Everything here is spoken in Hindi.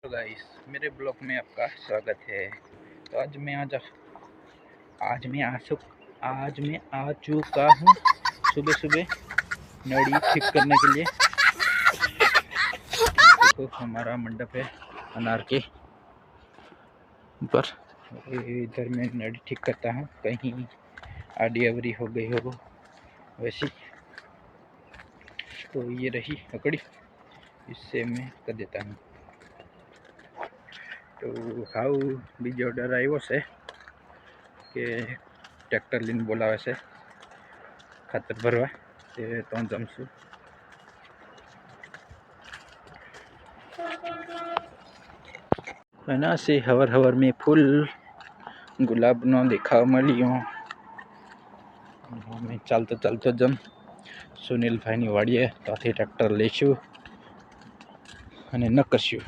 तो गाइस मेरे ब्लॉग में आपका स्वागत है। तो आज मैं आ चुका हूँ सुबह सुबह नड़ी ठीक करने के लिए। देखो हमारा मंडप है अनार के ऊपर। इधर मैं नड़ी ठीक करता हूँ, कहीं आड़ी अवरी हो गई हो वैसी। तो ये रही लकड़ी, इससे मैं कर देता हूँ। तो हाउ बीजो ऑर्डर आयो से કે ટ્રેક્ટર લઈને બોલાવે છે ખાતર ભરવા, તે તો જમશું। એના से हवर में फूल गुलाब नो देखाव मळ्यो। मैं चालतो जम सुनील भाई वाड़िए ત્યાંથી ટ્રેક્ટર લઈશું અને ન કરશું।